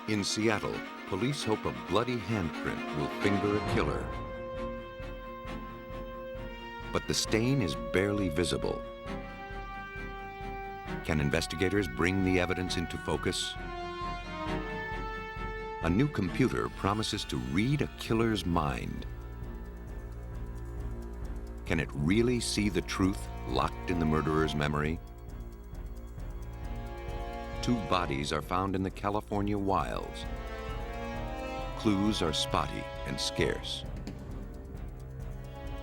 In Seattle, police hope a bloody handprint will finger a killer. But the stain is barely visible. Can investigators bring the evidence into focus? A new computer promises to read a killer's mind. Can it really see the truth locked in the murderer's memory? 2 bodies are found in the California wilds. Clues are spotty and scarce.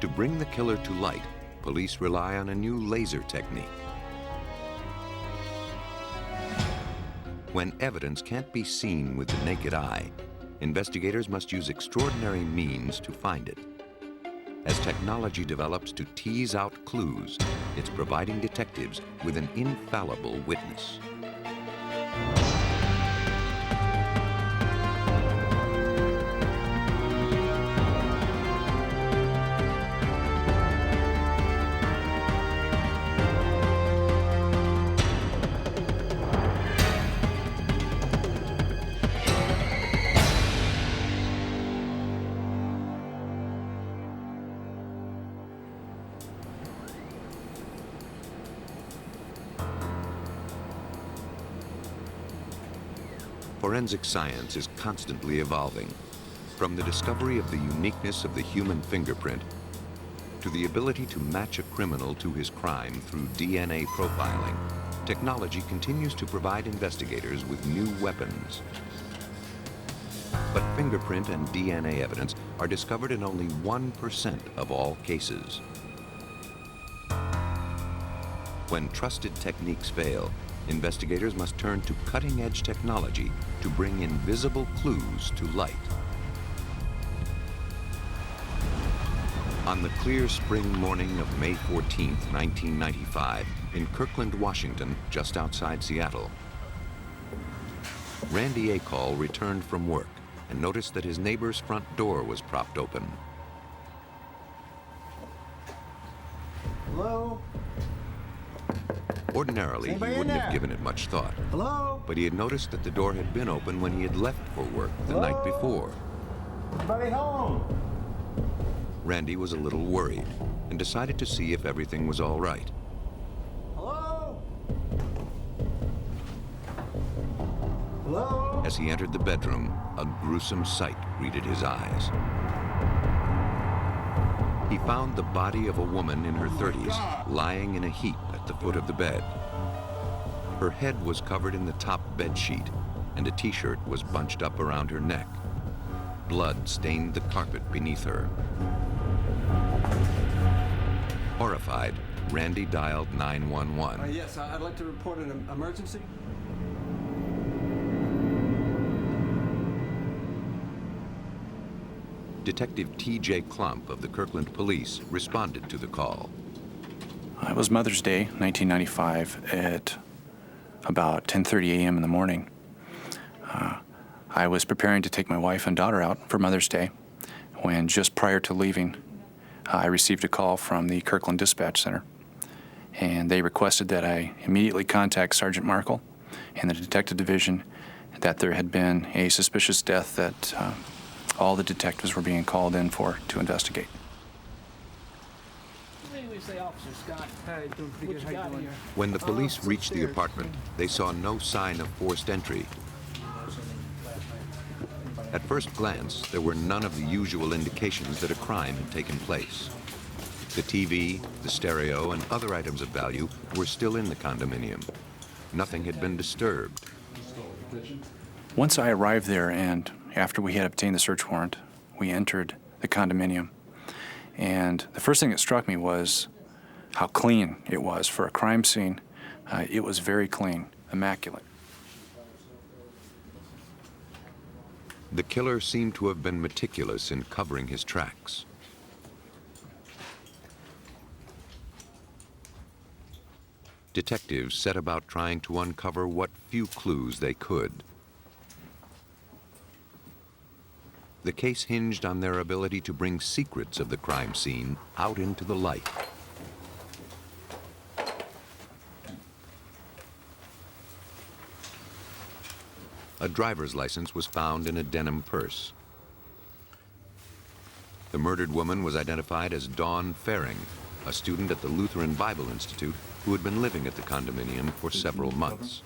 To bring the killer to light, police rely on a new laser technique. When evidence can't be seen with the naked eye, investigators must use extraordinary means to find it. As technology develops to tease out clues, it's providing detectives with an infallible witness. Forensic science is constantly evolving, from the discovery of the uniqueness of the human fingerprint to the ability to match a criminal to his crime through DNA profiling. Technology continues to provide investigators with new weapons. But fingerprint and DNA evidence are discovered in only 1% of all cases. When trusted techniques fail, investigators must turn to cutting-edge technology to bring invisible clues to light. On the clear spring morning of May 14, 1995, in Kirkland, Washington, just outside Seattle, Randy Acall returned from work and noticed that his neighbor's front door was propped open. Hello? Ordinarily, he wouldn't have given it much thought. Hello? But he had noticed that the door had been open when he had left for work the night before. Anybody home? Randy was a little worried and decided to see if everything was all right. Hello? Hello? As he entered the bedroom, a gruesome sight greeted his eyes. He found the body of a woman in her 30s lying in a heap at the foot of the bed. Her head was covered in the top bed sheet, and a t-shirt was bunched up around her neck. Blood stained the carpet beneath her. Horrified, Randy dialed 911. Yes, I'd like to report an emergency. Detective T.J. Klump of the Kirkland Police responded to the call. It was Mother's Day, 1995, at about 10:30 a.m. in the morning. I was preparing to take my wife and daughter out for Mother's Day when, just prior to leaving, I received a call from the Kirkland Dispatch Center, and they requested that I immediately contact Sergeant Markle and the Detective Division that there had been a suspicious death that all the detectives were being called in for to investigate. When the police reached the apartment, they saw no sign of forced entry. At first glance, there were none of the usual indications that a crime had taken place. The TV, the stereo, and other items of value were still in the condominium. Nothing had been disturbed. Once I arrived there, and after we had obtained the search warrant, we entered the condominium. And the first thing that struck me was how clean it was for a crime scene. It was very clean, immaculate. The killer seemed to have been meticulous in covering his tracks. Detectives set about trying to uncover what few clues they could. The case hinged on their ability to bring secrets of the crime scene out into the light. A driver's license was found in a denim purse. The murdered woman was identified as Dawn Faring, a student at the Lutheran Bible Institute who had been living at the condominium for several months.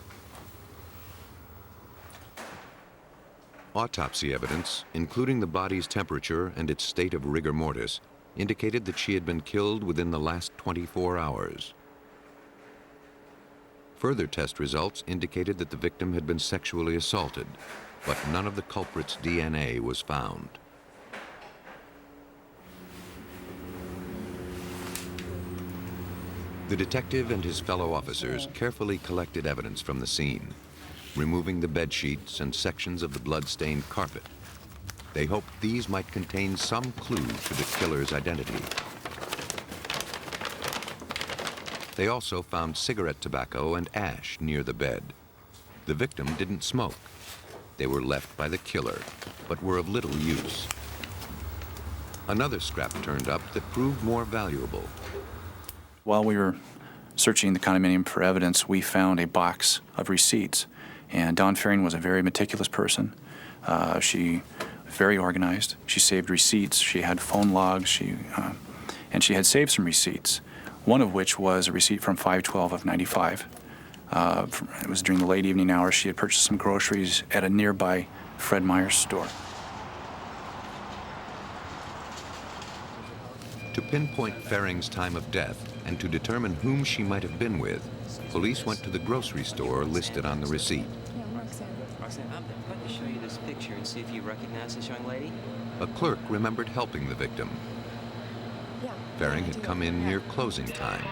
Autopsy evidence, including the body's temperature and its state of rigor mortis, indicated that she had been killed within the last 24 hours. Further test results indicated that the victim had been sexually assaulted, but none of the culprit's DNA was found. The detective and his fellow officers carefully collected evidence from the scene, removing the bed sheets and sections of the blood-stained carpet. They hoped these might contain some clue to the killer's identity. They also found cigarette tobacco and ash near the bed. The victim didn't smoke. They were left by the killer, but were of little use. Another scrap turned up that proved more valuable. While we were searching the condominium for evidence, we found a box of receipts. And Dawn Faring was a very meticulous person. She was very organized. She saved receipts. She had phone logs. And she had saved some receipts, one of which was a receipt from 5/12 of 95. It was during the late evening hours. She had purchased some groceries at a nearby Fred Meyer's store. To pinpoint Faring's time of death and to determine whom she might have been with, police went to the grocery store listed on the receipt. Roxanne, I'd like to show you this picture and see if you recognize this young lady. A clerk remembered helping the victim. Faring had come in near closing time.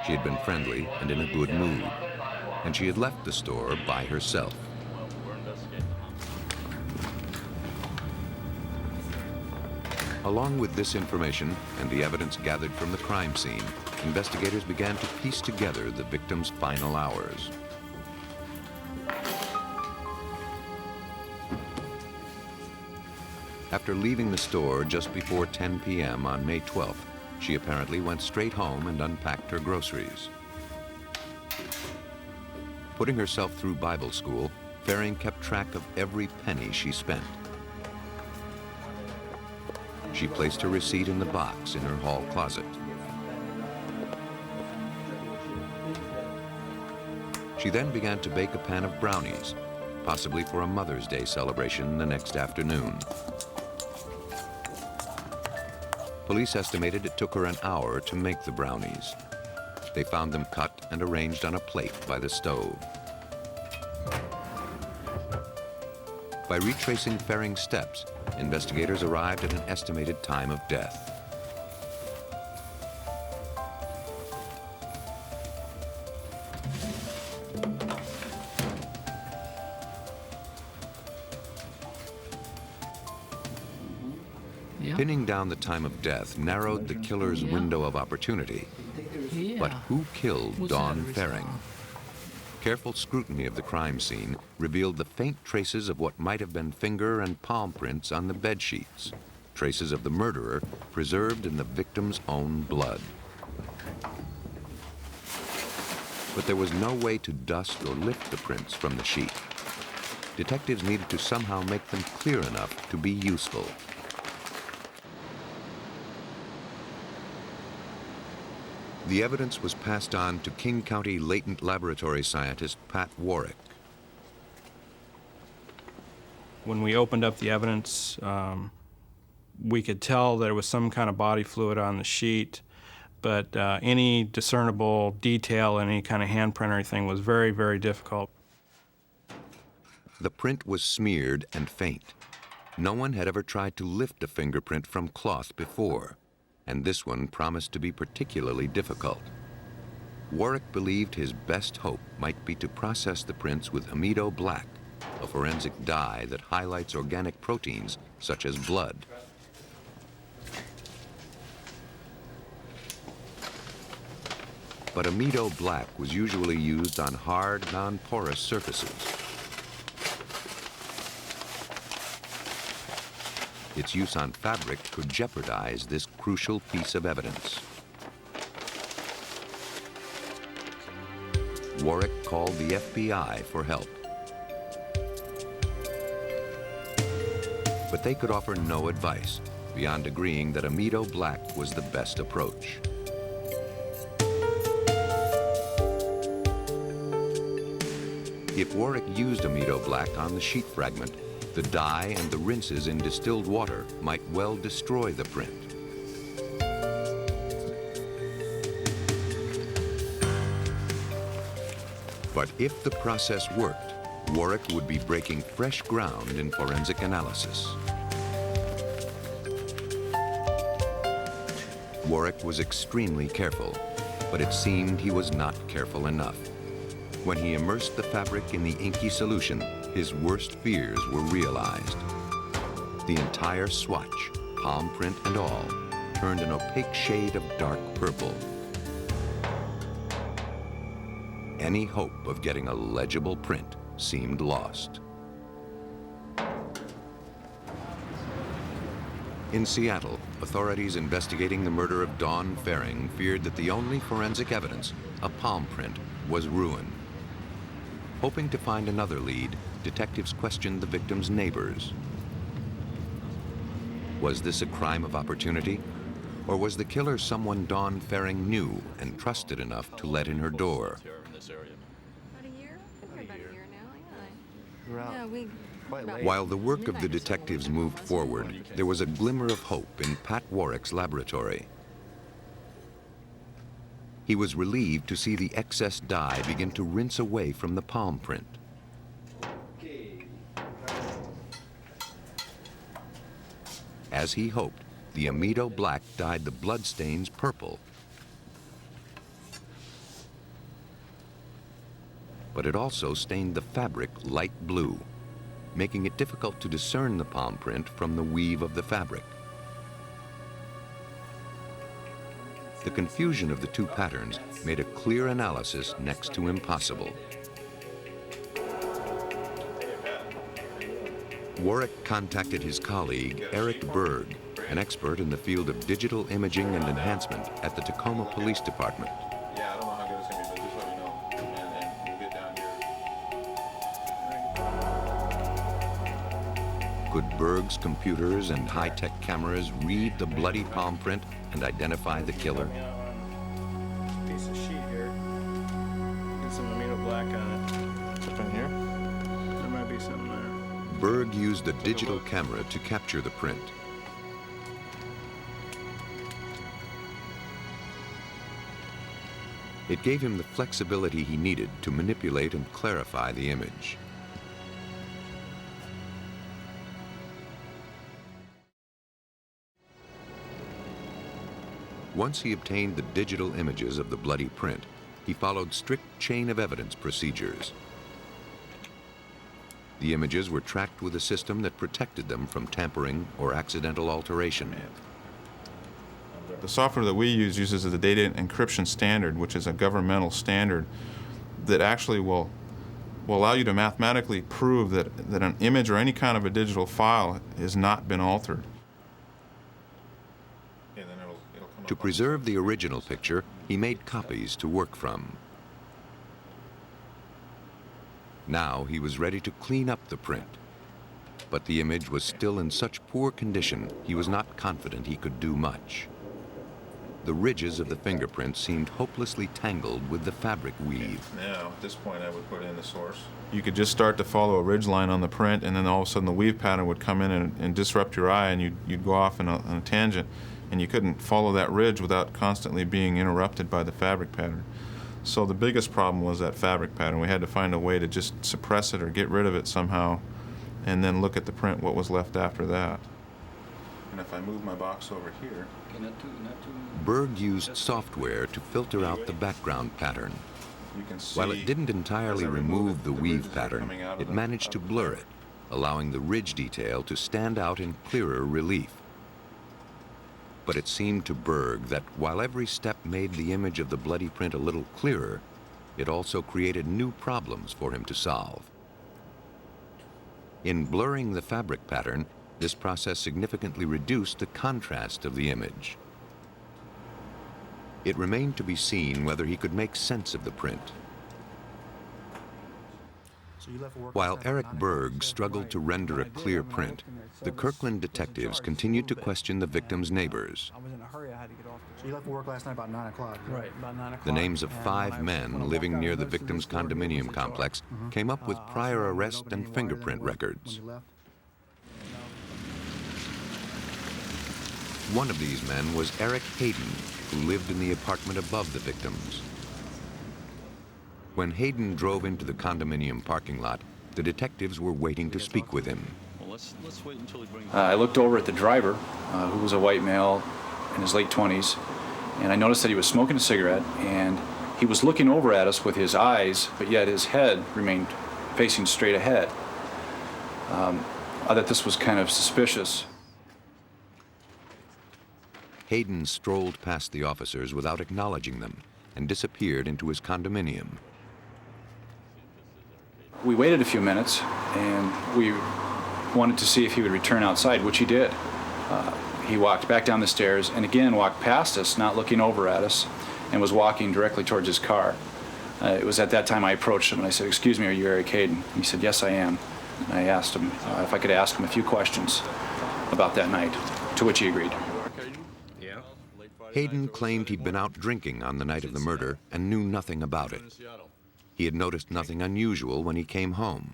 She had been friendly and in a good mood, and she had left the store by herself. Along with this information and the evidence gathered from the crime scene, investigators began to piece together the victim's final hours. After leaving the store just before 10 p.m. on May 12th, she apparently went straight home and unpacked her groceries. Putting herself through Bible school, Faring kept track of every penny she spent. She placed her receipt in the box in her hall closet. She then began to bake a pan of brownies, possibly for a Mother's Day celebration the next afternoon. Police estimated it took her an hour to make the brownies. They found them cut and arranged on a plate by the stove. By retracing Faring's steps, investigators arrived at an estimated time of death. Pinning down the time of death narrowed the killer's window of opportunity. But who killed Dawn Faring? Careful scrutiny of the crime scene revealed the faint traces of what might have been finger and palm prints on the bed sheets, traces of the murderer preserved in the victim's own blood. But there was no way to dust or lift the prints from the sheet. Detectives needed to somehow make them clear enough to be useful. The evidence was passed on to King County latent laboratory scientist Pat Warwick. When we opened up the evidence, we could tell there was some kind of body fluid on the sheet, but any discernible detail, any kind of handprint or anything was very, very difficult. The print was smeared and faint. No one had ever tried to lift a fingerprint from cloth before, and this one promised to be particularly difficult. Warwick believed his best hope might be to process the prints with amido black, a forensic dye that highlights organic proteins such as blood. But amido black was usually used on hard, non-porous surfaces. Its use on fabric could jeopardize this crucial piece of evidence. Warwick called the FBI for help. but they could offer no advice beyond agreeing that amido black was the best approach. If Warwick used amido black on the sheet fragment, the dye and the rinses in distilled water might well destroy the print. But if the process worked, Warwick would be breaking fresh ground in forensic analysis. Warwick was extremely careful, but it seemed he was not careful enough. When he immersed the fabric in the inky solution, his worst fears were realized. The entire swatch, palm print and all, turned an opaque shade of dark purple. Any hope of getting a legible print seemed lost. In Seattle, authorities investigating the murder of Dawn Faring feared that the only forensic evidence, a palm print, was ruined. Hoping to find another lead, detectives questioned the victim's neighbors. Was this a crime of opportunity? Or was the killer someone Dawn Faring knew and trusted enough to let in her door? About a year? About a year now, yeah. While the work of the detectives moved forward, there was a glimmer of hope in Pat Warwick's laboratory. He was relieved to see the excess dye begin to rinse away from the palm print. As he hoped, the amido black dyed the bloodstains purple. But it also stained the fabric light blue, making it difficult to discern the palm print from the weave of the fabric. The confusion of the two patterns made a clear analysis next to impossible. Warwick contacted his colleague, Eric Berg, an expert in the field of digital imaging and enhancement at the Tacoma Police Department. Yeah, I don't know how good it's going to be, but just let me know, and we'll get down here. Could Berg's computers and high-tech cameras read the bloody palm print and identify the killer? Piece of sheet here. Get some amido black on it. Something here? There might be something there. Berg used a digital camera to capture the print. It gave him the flexibility he needed to manipulate and clarify the image. Once he obtained the digital images of the bloody print, he followed strict chain of evidence procedures. The images were tracked with a system that protected them from tampering or accidental alteration. The software that we use uses the data encryption standard, which is a governmental standard that actually will allow you to mathematically prove that an image or any kind of a digital file has not been altered. To preserve the original picture, he made copies to work from. Now he was ready to clean up the print, but the image was still in such poor condition he was not confident he could do much. The ridges of the fingerprint seemed hopelessly tangled with the fabric weave. Now, at this point, I would put in the source. You could just start to follow a ridge line on the print, and then all of a sudden the weave pattern would come in and disrupt your eye, and you'd go off on a tangent, and you couldn't follow that ridge without constantly being interrupted by the fabric pattern. So the biggest problem was that fabric pattern. We had to find a way to just suppress it or get rid of it somehow, and then look at the print, what was left after that. And if I move my box over here... Berg used software to filter out the background pattern. You can see, while it didn't entirely remove the weave ridges are pattern, coming out of it the- managed to of the blur print. it, allowing the ridge detail to stand out in clearer relief. But it seemed to Berg that while every step made the image of the bloody print a little clearer, it also created new problems for him to solve. In blurring the fabric pattern, this process significantly reduced the contrast of the image. It remained to be seen whether he could make sense of the print. While Eric Berg struggled to render a clear print, the Kirkland detectives continued to question the victim's neighbors. I was in a hurry. I had to get off. So you left for work last night about 9 o'clock? Right, about 9 o'clock. The names of 5 men living near the victim's condominium complex came up with prior arrest and fingerprint records. One of these men was Eric Hayden, who lived in the apartment above the victims. When Hayden drove into the condominium parking lot, the detectives were waiting to speak with him. Well, let's wait until he brings. I looked over at the driver, who was a white male in his late 20s, and I noticed that he was smoking a cigarette, and he was looking over at us with his eyes, but yet his head remained facing straight ahead. I thought this was kind of suspicious. Hayden strolled past the officers without acknowledging them and disappeared into his condominium. We waited a few minutes, and we wanted to see if he would return outside, which he did. He walked back down the stairs and again walked past us, not looking over at us, and was walking directly towards his car. It was at that time I approached him and I said, "Excuse me, are you Eric Hayden?" He said, "Yes, I am." And I asked him if I could ask him a few questions about that night, to which he agreed. Hayden claimed he'd been out drinking on the night of the murder and knew nothing about it. He had noticed nothing unusual when he came home.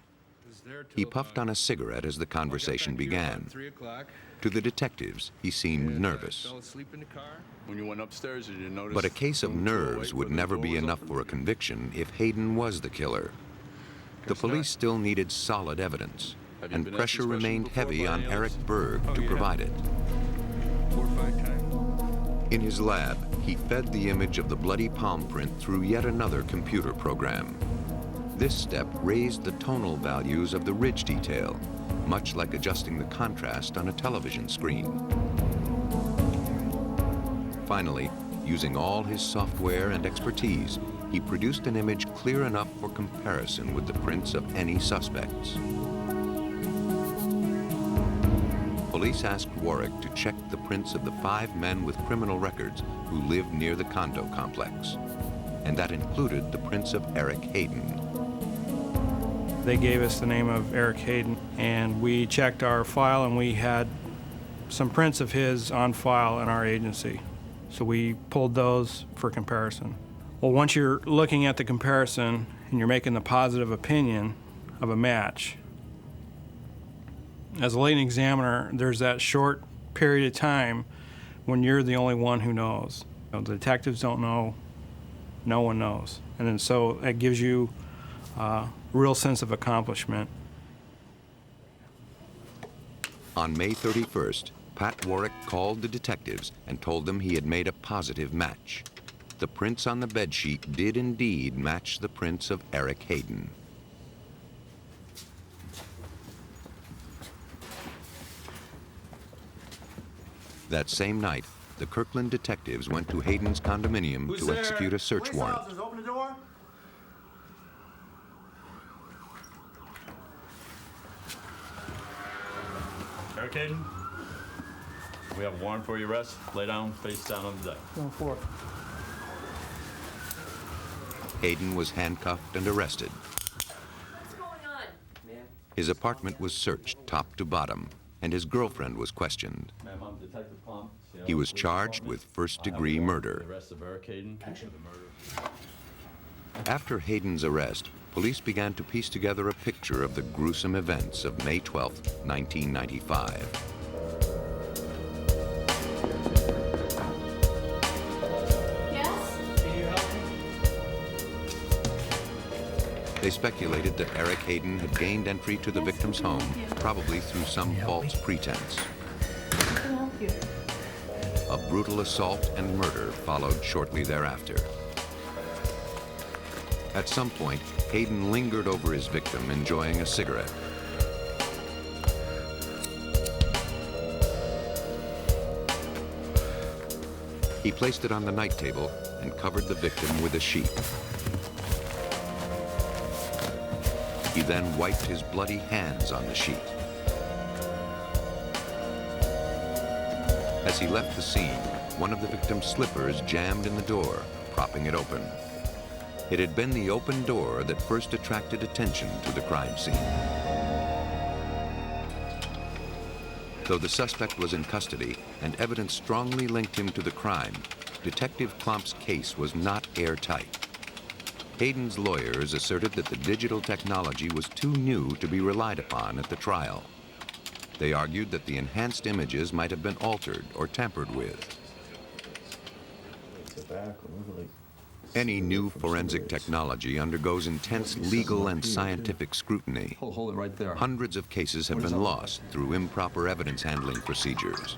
He puffed on a cigarette as the conversation began. To the detectives, he seemed nervous. When you went upstairs, did you notice? But a case of nerves would never be enough for a conviction if Hayden was the killer. The police still needed solid evidence, and pressure remained heavy on Eric Berg to provide it. 4 or 5 times. In his lab, he fed the image of the bloody palm print through yet another computer program. This step raised the tonal values of the ridge detail, much like adjusting the contrast on a television screen. Finally, using all his software and expertise, he produced an image clear enough for comparison with the prints of any suspects. Police asked Warwick to check the prints of the 5 men with criminal records who lived near the condo complex, and that included the prints of Eric Hayden. They gave us the name of Eric Hayden, and we checked our file, and we had some prints of his on file in our agency. So we pulled those for comparison. Well, once you're looking at the comparison and you're making the positive opinion of a match, as a late examiner, there's that short period of time when you're the only one who knows. You know, the detectives don't know, no one knows. And then so it gives you a real sense of accomplishment. On May 31st, Pat Warwick called the detectives and told them he had made a positive match. The prints on the bedsheet did indeed match the prints of Eric Hayden. That same night, the Kirkland detectives went to Hayden's condominium to execute a search warrant. Officers, open the door. Eric Hayden, we have a warrant for your arrest. Lay down, face down on the deck. Going forward. Hayden was handcuffed and arrested. What's going on? His apartment was searched top to bottom, and his girlfriend was questioned. Ma'am, I'm Detective Plum. He was charged with first-degree murder. The arrest of Eric Hayden. After Hayden's arrest, police began to piece together a picture of the gruesome events of May 12, 1995. Yes? They speculated that Eric Hayden had gained entry to the victim's home, probably through some false pretense. A brutal assault and murder followed shortly thereafter. At some point, Hayden lingered over his victim, enjoying a cigarette. He placed it on the night table and covered the victim with a sheet. He then wiped his bloody hands on the sheet. As he left the scene, one of the victim's slippers jammed in the door, propping it open. It had been the open door that first attracted attention to the crime scene. Though the suspect was in custody and evidence strongly linked him to the crime, Detective Klomp's case was not airtight. Hayden's lawyers asserted that the digital technology was too new to be relied upon at the trial. They argued that the enhanced images might have been altered or tampered with. Any new forensic technology undergoes intense legal and scientific scrutiny. Hold it right there. Hundreds of cases have been lost through improper evidence handling procedures.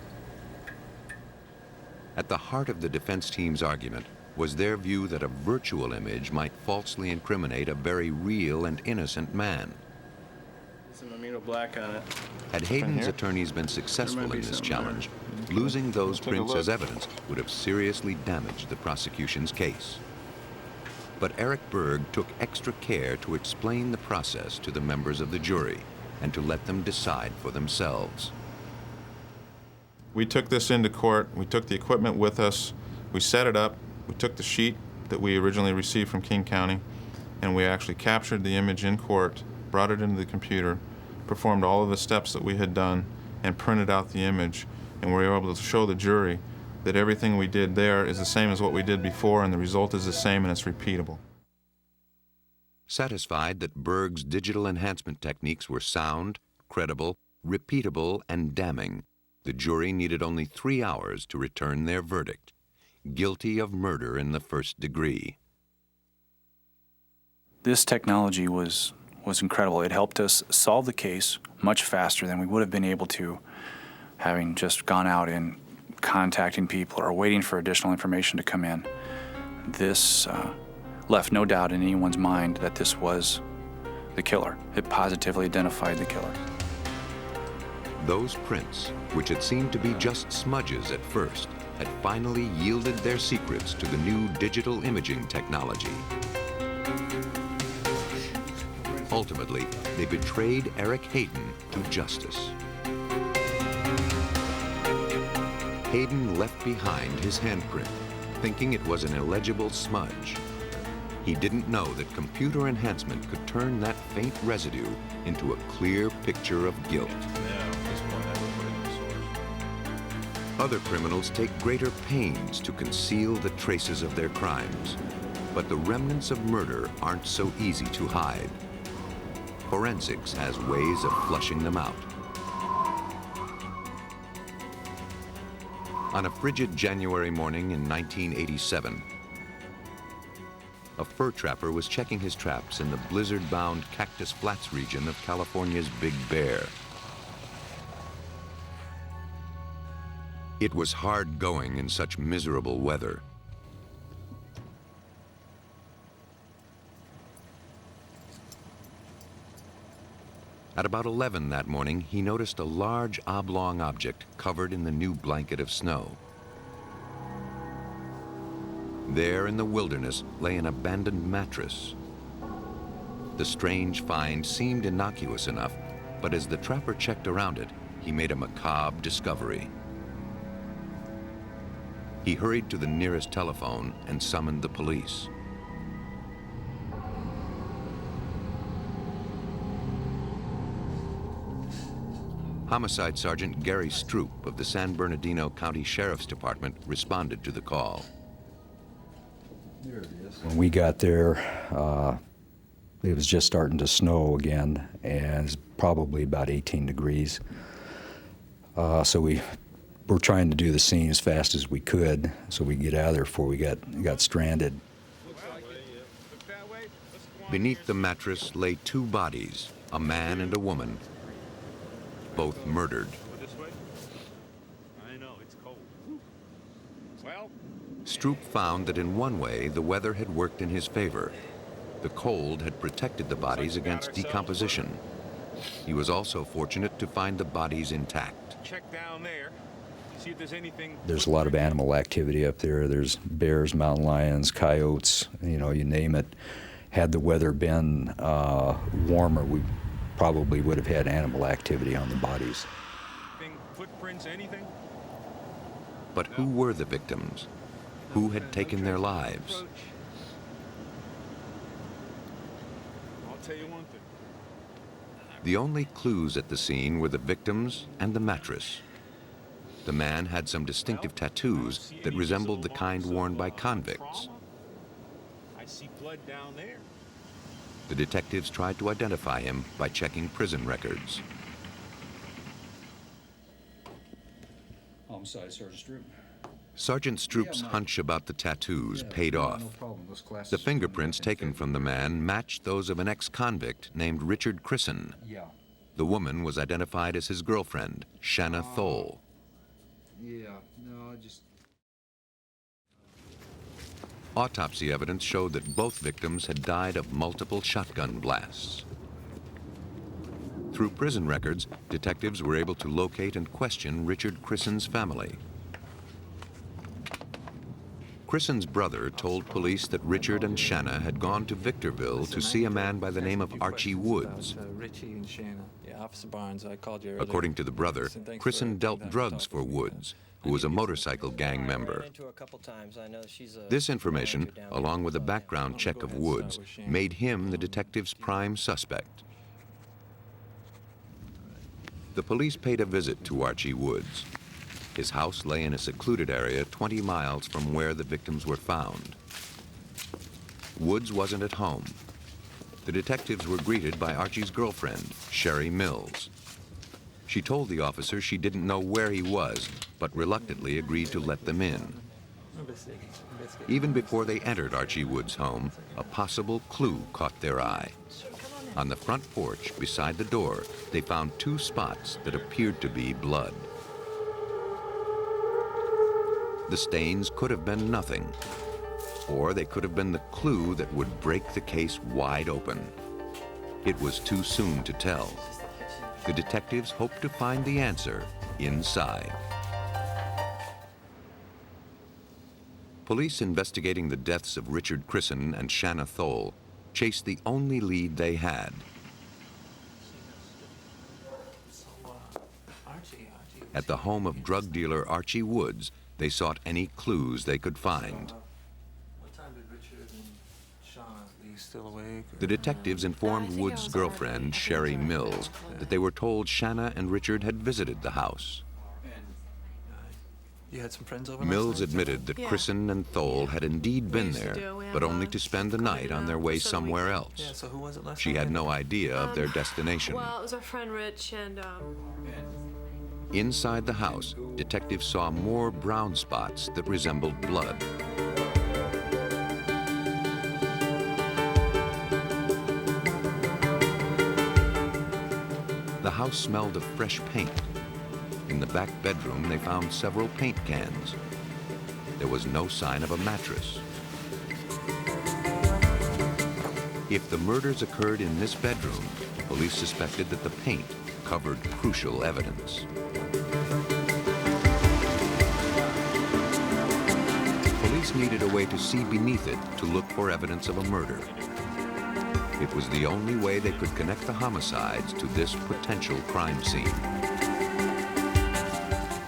At the heart of the defense team's argument was their view that a virtual image might falsely incriminate a very real and innocent man. Some amino black on it. Had Hayden's attorneys been successful in this challenge, losing those prints as evidence would have seriously damaged the prosecution's case. But Eric Berg took extra care to explain the process to the members of the jury and to let them decide for themselves. We took this into court, we took the equipment with us, we set it up, we took the sheet that we originally received from King County, and we actually captured the image in court, brought it into the computer, performed all of the steps that we had done, and printed out the image, and we were able to show the jury that everything we did there is the same as what we did before, and the result is the same, and it's repeatable. Satisfied that Berg's digital enhancement techniques were sound, credible, repeatable, and damning, the jury needed only 3 hours to return their verdict: guilty of murder in the first degree. This technology was incredible. It helped us solve the case much faster than we would have been able to having just gone out and contacting people or waiting for additional information to come in. This left no doubt in anyone's mind that this was the killer. It positively identified the killer. Those prints, which had seemed to be just smudges at first, had finally yielded their secrets to the new digital imaging technology. Ultimately, they betrayed Eric Hayden to justice. Hayden left behind his handprint, thinking it was an illegible smudge. He didn't know that computer enhancement could turn that faint residue into a clear picture of guilt. Other criminals take greater pains to conceal the traces of their crimes, but the remnants of murder aren't so easy to hide. Forensics has ways of flushing them out. On a frigid January morning in 1987, a fur trapper was checking his traps in the blizzard-bound Cactus Flats region of California's Big Bear. It was hard going in such miserable weather. At about 11 that morning, he noticed a large oblong object covered in the new blanket of snow. There in the wilderness lay an abandoned mattress. The strange find seemed innocuous enough, but as the trapper checked around it, he made a macabre discovery. He hurried to the nearest telephone and summoned the police. Homicide Sergeant Gary Stroop of the San Bernardino County Sheriff's Department responded to the call. When we got there, it was just starting to snow again, and it's probably about 18 degrees. So we were trying to do the scene as fast as we could so we could get out of there before we got stranded. Beneath the mattress lay two bodies, a man and a woman, both murdered. Stroop found that in one way the weather had worked in his favor. The cold had protected the bodies against decomposition. He was also fortunate to find the bodies intact. Check down there. See if there's anything. There's a lot of animal activity up there. There's bears, mountain lions, coyotes, you name it. Had the weather been warmer, we probably would have had animal activity on the bodies. Footprints, anything? But who were the victims? Who had taken their lives? tell you one thing. The only clues at the scene were the victims and the mattress. The man had some distinctive tattoos that resembled the kind worn by convicts. I see blood down there. The detectives tried to identify him by checking prison records. Homicide, Sergeant Stroop. Sergeant Stroop's hunch about the tattoos paid off. The fingerprints taken from the man matched those of an ex-convict named Richard Chrison. Yeah. The woman was identified as his girlfriend, Shana T. Yeah, no, just... Autopsy evidence showed that both victims had died of multiple shotgun blasts. Through prison records, detectives were able to locate and question Richard Chrison's family. Chrison's brother told police that Richard and Shana had gone to Victorville to see a man by the name of Archie Woods. Richie and Shana. Yeah, Officer Barnes, I called you earlier. According to the brother, Chrison dealt drugs for Woods, who was a motorcycle gang member. This information, along with a background check of Woods, made him the detective's prime suspect. The police paid a visit to Archie Woods. His house lay in a secluded area 20 miles from where the victims were found. Woods wasn't at home. The detectives were greeted by Archie's girlfriend, Sherry Mills. She told the officer she didn't know where he was, but reluctantly agreed to let them in. Even before they entered Archie Woods' home, a possible clue caught their eye. On the front porch, beside the door, they found two spots that appeared to be blood. The stains could have been nothing, or they could have been the clue that would break the case wide open. It was too soon to tell. The detectives hoped to find the answer inside. Police investigating the deaths of Richard Chrison and Shana T chased the only lead they had. At the home of drug dealer Archie Woods, they sought any clues they could find. What time did Richard and Shana leave? Still awake? The detectives informed Woods' girlfriend, Sherry Mills, that they were told Shana and Richard had visited the house. You had some friends over? Mills admitted that Chrison and Thole had indeed been there, but only to spend the night on their way somewhere else. Yeah, so who was it last She had no idea of their destination. Well, it was our friend Rich and, Inside the house, detectives saw more brown spots that resembled blood. The house smelled of fresh paint. In the back bedroom, they found several paint cans. There was no sign of a mattress. If the murders occurred in this bedroom, police suspected that the paint covered crucial evidence. Police needed a way to see beneath it to look for evidence of a murder. It was the only way they could connect the homicides to this potential crime scene.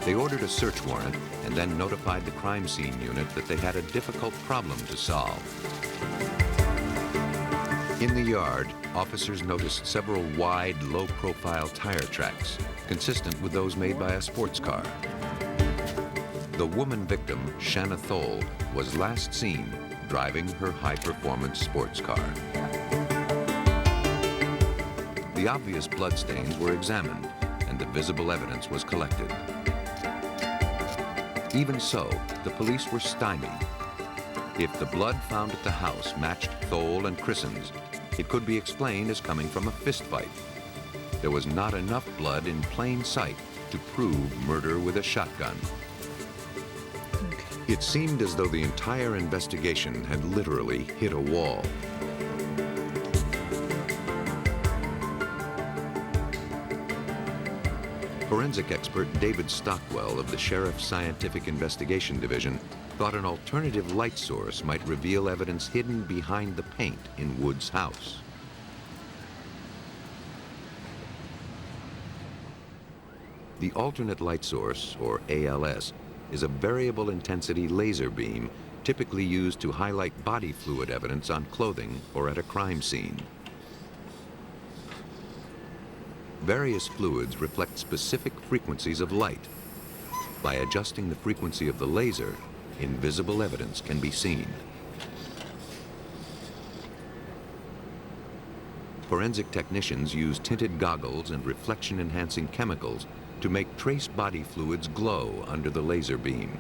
They ordered a search warrant and then notified the crime scene unit that they had a difficult problem to solve. In the yard, officers noticed several wide, low-profile tire tracks, consistent with those made by a sports car. The woman victim, Shana T, was last seen driving her high-performance sports car. The obvious bloodstains were examined, and the visible evidence was collected. Even so, the police were stymied. If the blood found at the house matched Thole and Chrison's, it could be explained as coming from a fistfight. There was not enough blood in plain sight to prove murder with a shotgun. It seemed as though the entire investigation had literally hit a wall. Forensic expert David Stockwell of the Sheriff's Scientific Investigation Division thought an alternative light source might reveal evidence hidden behind the paint in Woods' house. The alternate light source, or ALS, is a variable intensity laser beam typically used to highlight body fluid evidence on clothing or at a crime scene. Various fluids reflect specific frequencies of light. By adjusting the frequency of the laser, invisible evidence can be seen. Forensic technicians use tinted goggles and reflection-enhancing chemicals to make trace body fluids glow under the laser beam.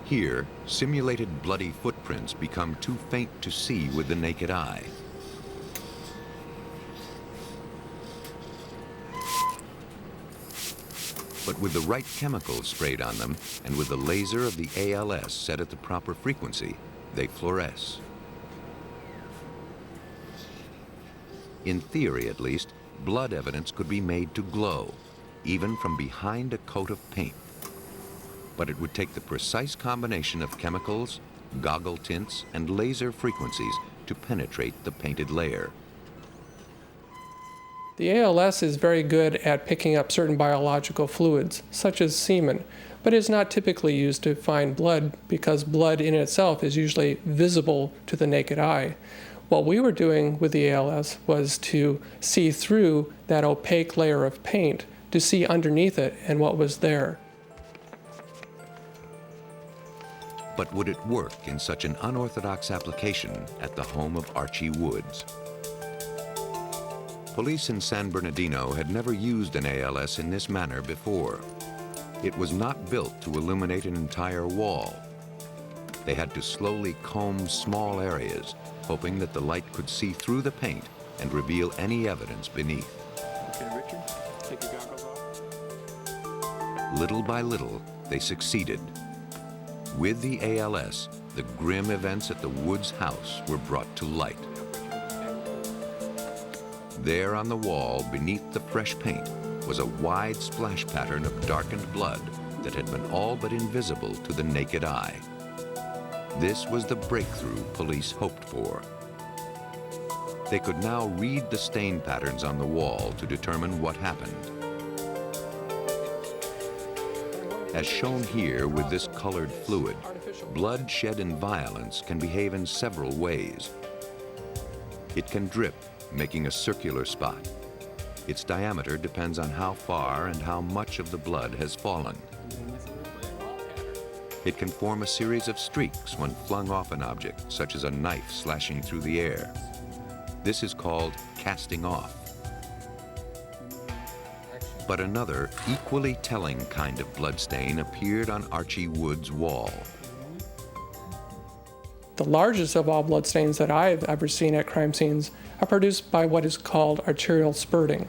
Here, simulated bloody footprints become too faint to see with the naked eye. But with the right chemicals sprayed on them, and with the laser of the ALS set at the proper frequency, they fluoresce. In theory, at least, blood evidence could be made to glow, even from behind a coat of paint. But it would take the precise combination of chemicals, goggle tints, and laser frequencies to penetrate the painted layer. The ALS is very good at picking up certain biological fluids, such as semen, but is not typically used to find blood because blood in itself is usually visible to the naked eye. What we were doing with the ALS was to see through that opaque layer of paint to see underneath it and what was there. But would it work in such an unorthodox application at the home of Archie Woods? Police in San Bernardino had never used an ALS in this manner before. It was not built to illuminate an entire wall. They had to slowly comb small areas, hoping that the light could see through the paint and reveal any evidence beneath. Okay, Richard, take your goggles off. Little by little, they succeeded. With the ALS, the grim events at the Woods house were brought to light. There on the wall, beneath the fresh paint, was a wide splash pattern of darkened blood that had been all but invisible to the naked eye. This was the breakthrough police hoped for. They could now read the stain patterns on the wall to determine what happened. As shown here with this colored fluid, blood shed in violence can behave in several ways. It can drip, making a circular spot. Its diameter depends on how far and how much of the blood has fallen. It can form a series of streaks when flung off an object, such as a knife slashing through the air. This is called casting off. But another, equally telling kind of bloodstain appeared on Archie Woods' wall. The largest of all bloodstains that I've ever seen at crime scenes are produced by what is called arterial spurting.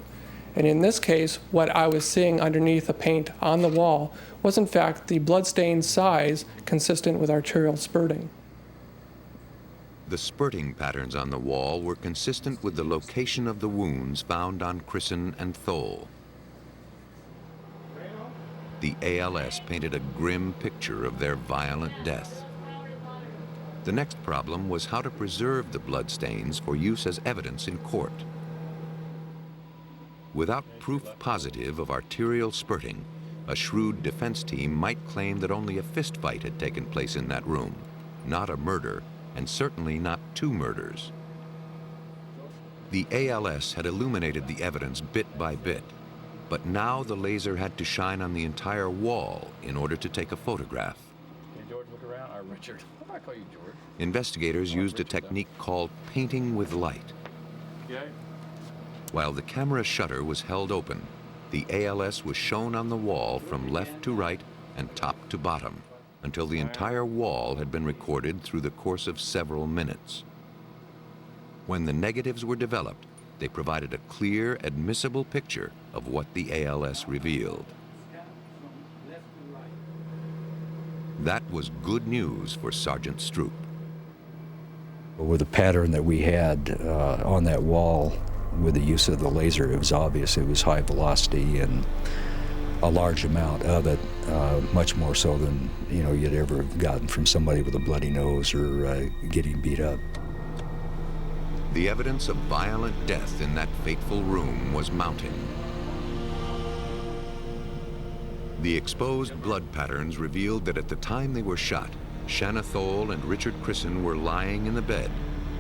And in this case, what I was seeing underneath the paint on the wall was in fact the bloodstain size consistent with arterial spurting. The spurting patterns on the wall were consistent with the location of the wounds found on Chrison and Thole. The ALS painted a grim picture of their violent death. The next problem was how to preserve the bloodstains for use as evidence in court. Without proof positive of arterial spurting, a shrewd defense team might claim that only a fistfight had taken place in that room, not a murder, and certainly not two murders. The ALS had illuminated the evidence bit by bit, but now the laser had to shine on the entire wall in order to take a photograph. Hey, George, look around. Richard. Why do I call you George? Investigators used a technique called painting with light. Okay. While the camera shutter was held open, the ALS was shown on the wall from left to right and top to bottom until the entire wall had been recorded through the course of several minutes. When the negatives were developed, they provided a clear, admissible picture of what the ALS revealed. That was good news for Sergeant Stroop. With the pattern that we had on that wall with the use of the laser, it was obvious it was high velocity and a large amount of it, much more so than you'd ever have gotten from somebody with a bloody nose or getting beat up. The evidence of violent death in that fateful room was mounting. The exposed blood patterns revealed that at the time they were shot, Shana T and Richard Chrison were lying in the bed,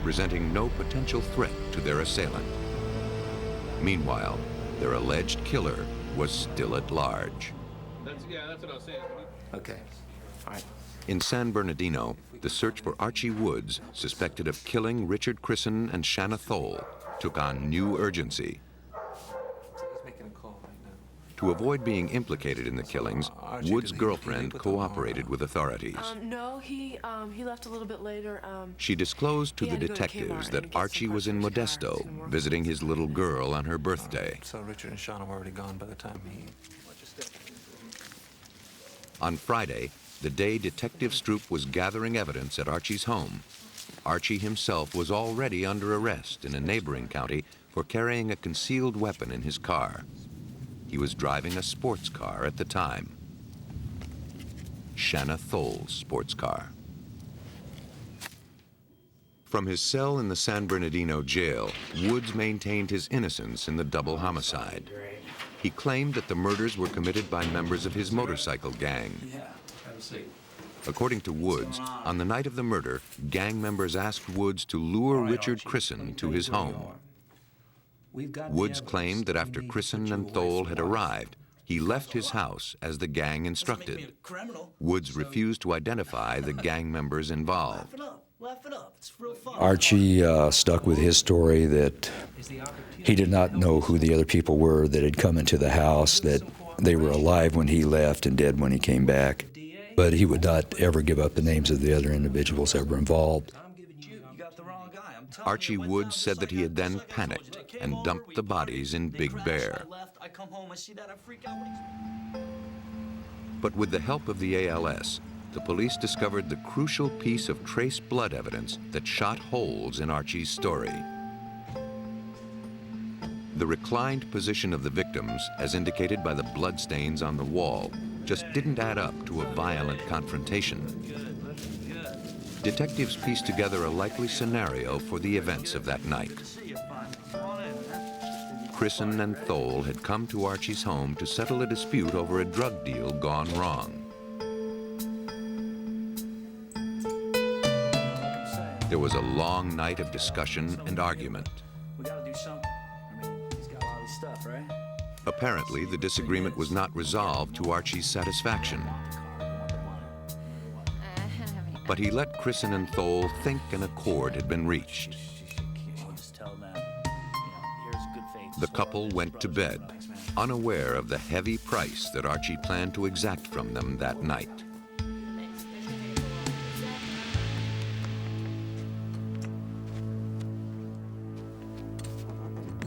presenting no potential threat to their assailant. Meanwhile, their alleged killer was still at large. That's what I was saying. Okay. All right. In San Bernardino, the search for Archie Woods, suspected of killing Richard Chrison and Shana T, took on new urgency. He's making a call right now. To avoid being implicated in the killings, Woods' girlfriend cooperated with authorities. No, he left a little bit later. She disclosed to he the had to go to detectives Kmart that and get Archie some was in parts for his car. Modesto, He's gonna work visiting with his little girl on her birthday. So Richard and Shana were already gone by the time he... On Friday, the day Detective Stroop was gathering evidence at Archie's home, Archie himself was already under arrest in a neighboring county for carrying a concealed weapon in his car. He was driving a sports car at the time. Shana T's sports car. From his cell in the San Bernardino jail, Woods maintained his innocence in the double homicide. He claimed that the murders were committed by members of his motorcycle gang. According to Woods, on the night of the murder, gang members asked Woods to lure Richard Chrison to his home. Woods claimed that after Chrison and T had arrived, he left his house as the gang instructed. Woods refused to identify the gang members involved. Archie stuck with his story that he did not know who the other people were that had come into the house, that they were alive when he left and dead when he came back. But he would not ever give up the names of the other individuals that were involved. Archie Woods said that he had then panicked and dumped the bodies in Big Bear. But with the help of the ALS, the police discovered the crucial piece of trace blood evidence that shot holes in Archie's story. The reclined position of the victims, as indicated by the bloodstains on the wall, just didn't add up to a violent confrontation. Detectives pieced together a likely scenario for the events of that night. Chrison and T had come to Archie's home to settle a dispute over a drug deal gone wrong. There was a long night of discussion and argument. We gotta do something. I mean, he's got all this stuff, right? Apparently, the disagreement was not resolved to Archie's satisfaction. But he let Chrison and T think an accord had been reached. The couple went to bed, unaware of the heavy price that Archie planned to exact from them that night.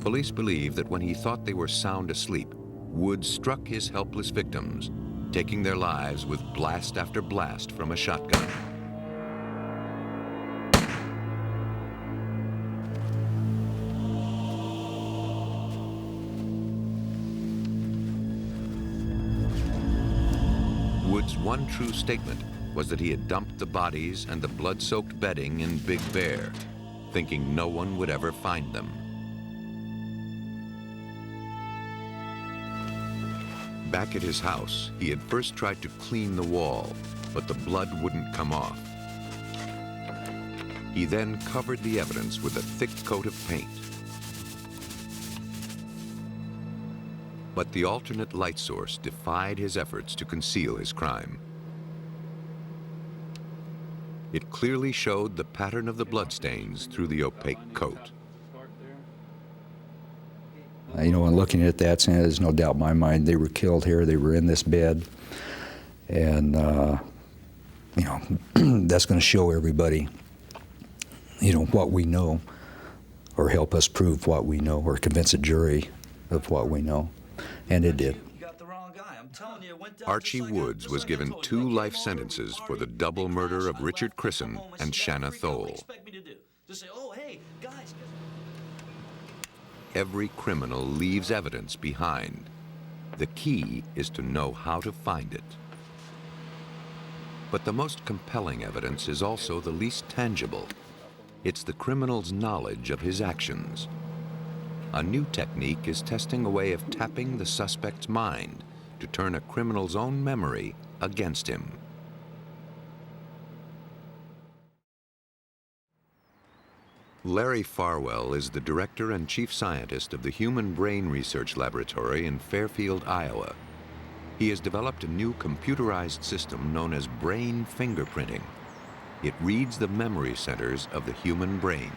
Police believe that when he thought they were sound asleep, Woods struck his helpless victims, taking their lives with blast after blast from a shotgun. Woods' one true statement was that he had dumped the bodies and the blood-soaked bedding in Big Bear, thinking no one would ever find them. Back at his house, he had first tried to clean the wall, but the blood wouldn't come off. He then covered the evidence with a thick coat of paint. But the alternate light source defied his efforts to conceal his crime. It clearly showed the pattern of the bloodstains through the opaque coat. You know, when looking at that, there's no doubt in my mind they were killed here. They were in this bed. And, you know, that's going to show everybody, you know, what we know, or help us prove what we know, or convince a jury of what we know. And it did. Archie Woods was given 2 life sentences for the double murder of Richard Chrison and Shana T. Every criminal leaves evidence behind. The key is to know how to find it. But the most compelling evidence is also the least tangible. It's the criminal's knowledge of his actions. A new technique is testing a way of tapping the suspect's mind to turn a criminal's own memory against him. Larry Farwell is the director and chief scientist of the Human Brain Research Laboratory in Fairfield, Iowa. He has developed a new computerized system known as brain fingerprinting. It reads the memory centers of the human brain.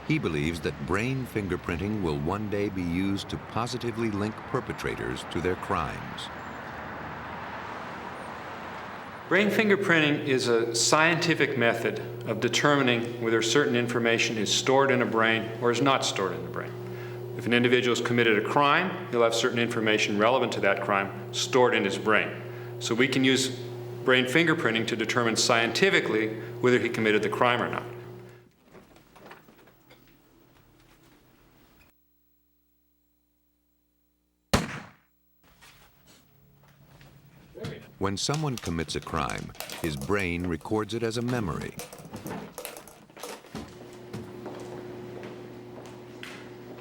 He believes that brain fingerprinting will one day be used to positively link perpetrators to their crimes. Brain fingerprinting is a scientific method of determining whether certain information is stored in a brain or is not stored in the brain. If an individual has committed a crime, he'll have certain information relevant to that crime stored in his brain. So we can use brain fingerprinting to determine scientifically whether he committed the crime or not. When someone commits a crime, his brain records it as a memory.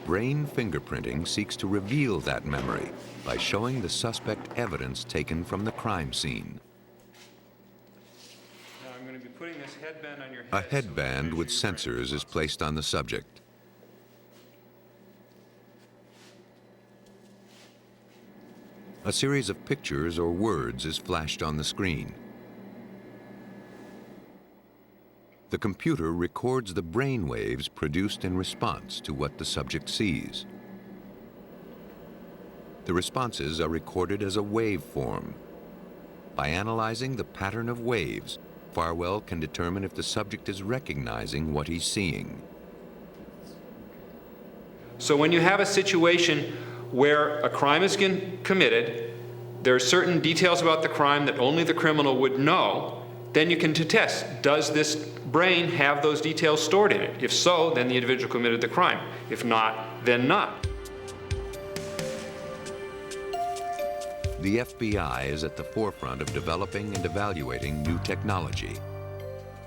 Brain fingerprinting seeks to reveal that memory by showing the suspect evidence taken from the crime scene. Now I'm going to be putting this headband on your head. A headband with sensors is placed on the subject. A series of pictures or words is flashed on the screen. The computer records the brain waves produced in response to what the subject sees. The responses are recorded as a waveform. By analyzing the pattern of waves, Farwell can determine if the subject is recognizing what he's seeing. So when you have a situation where a crime is committed, there are certain details about the crime that only the criminal would know, then you can test, does this brain have those details stored in it? If so, then the individual committed the crime. If not, then not. The FBI is at the forefront of developing and evaluating new technology.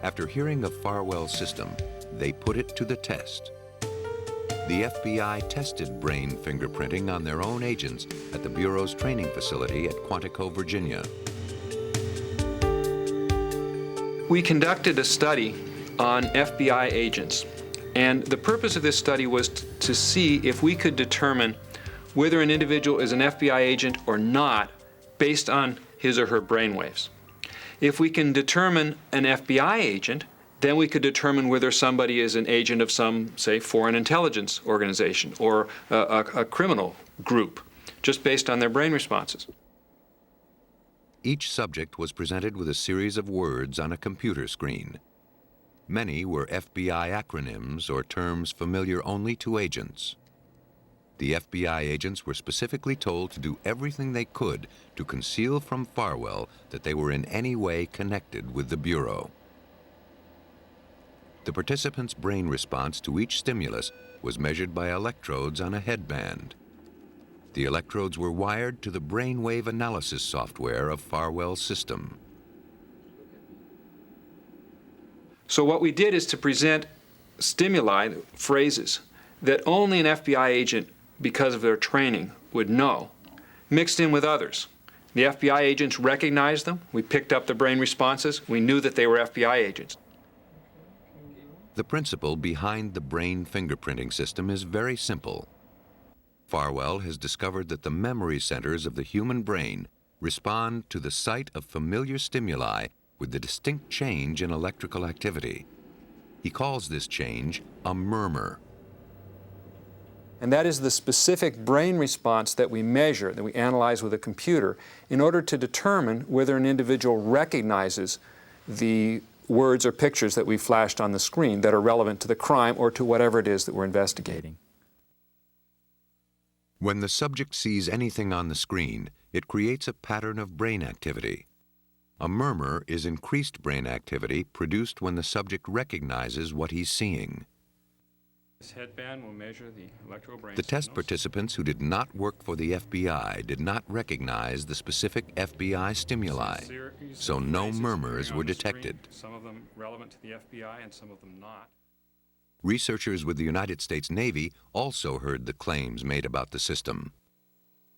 After hearing of Farwell's system, they put it to the test. The FBI tested brain fingerprinting on their own agents at the Bureau's training facility at Quantico, Virginia. We conducted a study on FBI agents, and the purpose of this study was to see if we could determine whether an individual is an FBI agent or not based on his or her brainwaves. If we can determine an FBI agent, then we could determine whether somebody is an agent of some, say, foreign intelligence organization or a criminal group, just based on their brain responses. Each subject was presented with a series of words on a computer screen. Many were FBI acronyms or terms familiar only to agents. The FBI agents were specifically told to do everything they could to conceal from Farwell that they were in any way connected with the Bureau. The participants' brain response to each stimulus was measured by electrodes on a headband. The electrodes were wired to the brainwave analysis software of Farwell's system. So what we did is to present stimuli, phrases, that only an FBI agent, because of their training, would know, mixed in with others. The FBI agents recognized them. We picked up the brain responses. We knew that they were FBI agents. The principle behind the brain fingerprinting system is very simple. Farwell has discovered that the memory centers of the human brain respond to the sight of familiar stimuli with a distinct change in electrical activity. He calls this change a murmur. And that is the specific brain response that we measure, that we analyze with a computer, in order to determine whether an individual recognizes the words or pictures that we flashed on the screen that are relevant to the crime or to whatever it is that we're investigating. When the subject sees anything on the screen, it creates a pattern of brain activity. A murmur is increased brain activity produced when the subject recognizes what he's seeing. This headband will measure the electrobrain The test participants who did not work for the FBI did not recognize the specific FBI stimuli, so no murmurs were detected. Some of them relevant to the FBI and some of them not. Researchers with the United States Navy also heard the claims made about the system.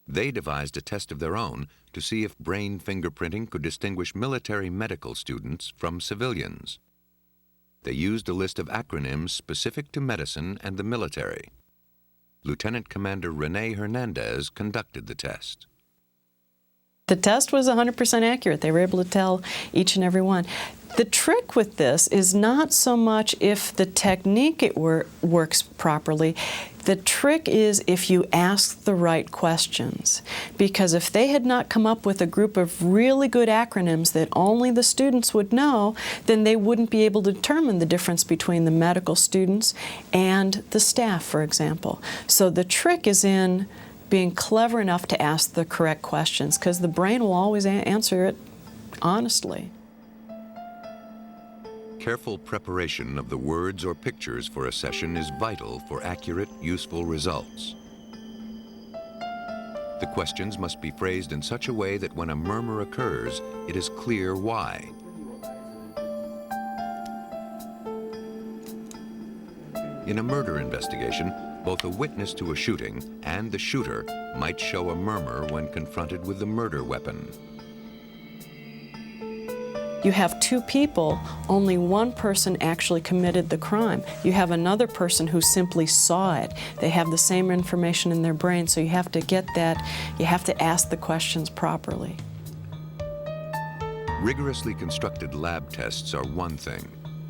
They devised a test of their own to see if brain fingerprinting could distinguish military medical students from civilians. They used a list of acronyms specific to medicine and the military. Lieutenant Commander Rene Hernandez conducted the test. The test was 100% accurate. They were able to tell each and every one. The trick with this is not so much if the technique works properly. The trick is if you ask the right questions. Because if they had not come up with a group of really good acronyms that only the students would know, then they wouldn't be able to determine the difference between the medical students and the staff, for example. So the trick is in being clever enough to ask the correct questions, because the brain will always answer it honestly. Careful preparation of the words or pictures for a session is vital for accurate, useful results. The questions must be phrased in such a way that when a murmur occurs, it is clear why. In a murder investigation, both a witness to a shooting and the shooter might show a murmur when confronted with the murder weapon. You have two people, only one person actually committed the crime. You have another person who simply saw it. They have the same information in their brain, so you have to get that, you have to ask the questions properly. Rigorously constructed lab tests are one thing,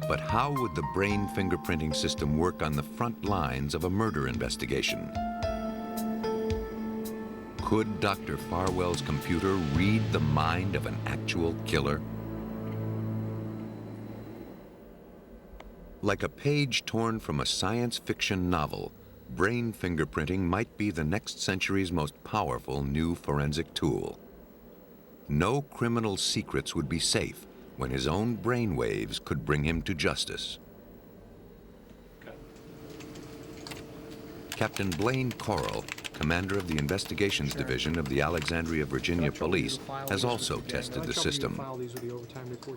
but how would the brain fingerprinting system work on the front lines of a murder investigation? Could Dr. Farwell's computer read the mind of an actual killer? Like a page torn from a science fiction novel, brain fingerprinting might be the next century's most powerful new forensic tool. No criminal's secrets would be safe when his own brain waves could bring him to justice. Captain Blaine Corral, commander of the Investigations Division of the Alexandria, Virginia Police, has also tested the system.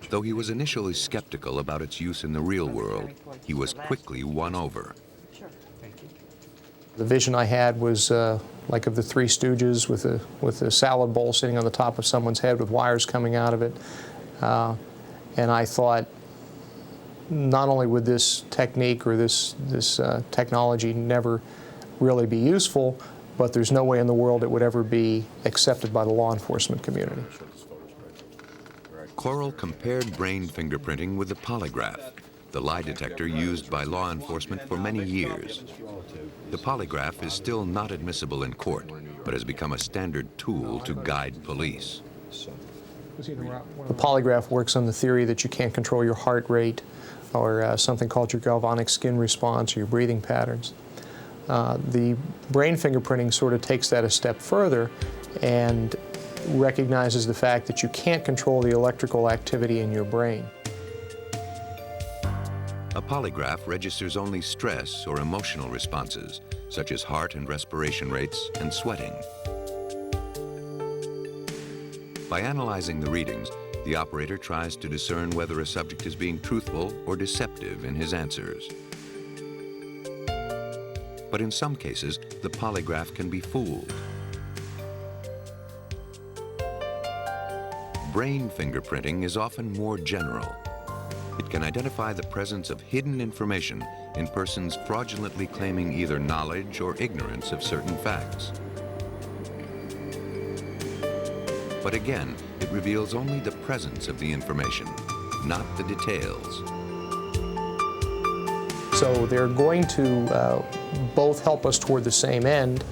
Though he was initially skeptical about its use in the real world, he was quickly won over. The vision I had was like of the Three Stooges with a salad bowl sitting on the top of someone's head with wires coming out of it. And I thought, not only would this technique or this technology never really be useful, but there's no way in the world it would ever be accepted by the law enforcement community. Corral compared brain fingerprinting with the polygraph, the lie detector used by law enforcement for many years. The polygraph is still not admissible in court, but has become a standard tool to guide police. The polygraph works on the theory that you can't control your heart rate or something called your galvanic skin response or your breathing patterns. The brain fingerprinting sort of takes that a step further and recognizes the fact that you can't control the electrical activity in your brain. A polygraph registers only stress or emotional responses, such as heart and respiration rates and sweating. By analyzing the readings, the operator tries to discern whether a subject is being truthful or deceptive in his answers. But in some cases, the polygraph can be fooled. Brain fingerprinting is often more general. It can identify the presence of hidden information in persons fraudulently claiming either knowledge or ignorance of certain facts. But again, it reveals only the presence of the information, not the details. So they're going to both help us toward the same end,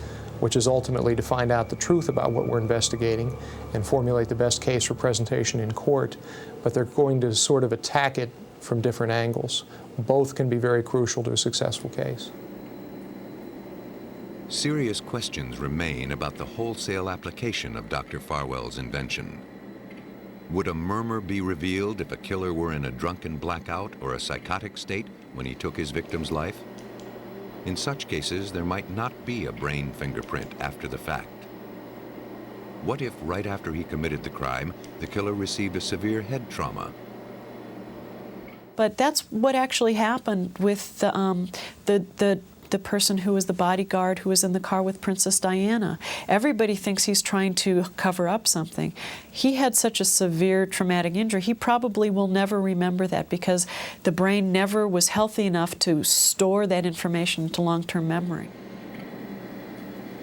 which is ultimately to find out the truth about what we're investigating and formulate the best case for presentation in court, but they're going to sort of attack it from different angles. Both can be very crucial to a successful case. Serious questions remain about the wholesale application of Dr. Farwell's invention. Would a murmur be revealed if a killer were in a drunken blackout or a psychotic state when he took his victim's life? In such cases, there might not be a brain fingerprint after the fact. What if right after he committed the crime, the killer received a severe head trauma? But that's what actually happened with the the person who was the bodyguard who was in the car with Princess Diana. Everybody thinks he's trying to cover up something. He had such a severe traumatic injury, he probably will never remember that because the brain never was healthy enough to store that information into long-term memory.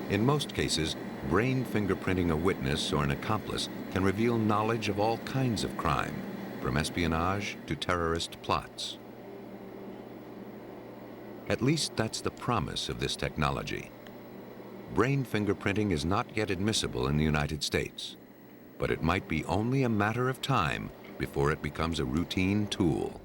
In most cases, brain fingerprinting a witness or an accomplice can reveal knowledge of all kinds of crime, from espionage to terrorist plots. At least that's the promise of this technology. Brain fingerprinting is not yet admissible in the United States, but it might be only a matter of time before it becomes a routine tool.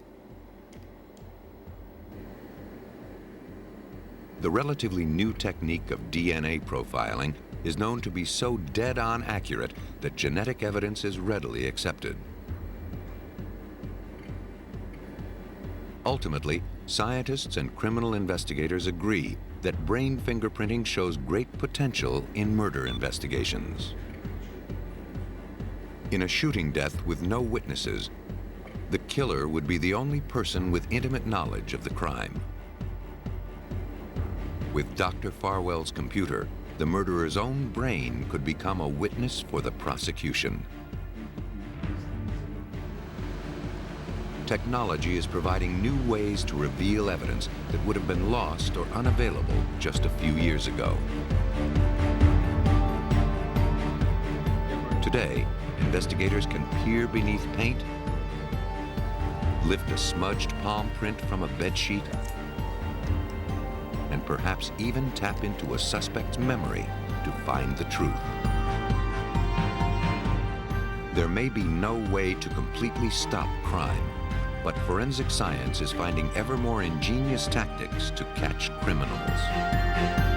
The relatively new technique of DNA profiling is known to be so dead-on accurate that genetic evidence is readily accepted. Ultimately, scientists and criminal investigators agree that brain fingerprinting shows great potential in murder investigations. In a shooting death with no witnesses, the killer would be the only person with intimate knowledge of the crime. With Dr. Farwell's computer, the murderer's own brain could become a witness for the prosecution. Technology is providing new ways to reveal evidence that would have been lost or unavailable just a few years ago. Today, investigators can peer beneath paint, lift a smudged palm print from a bedsheet, and perhaps even tap into a suspect's memory to find the truth. There may be no way to completely stop crime, but forensic science is finding ever more ingenious tactics to catch criminals.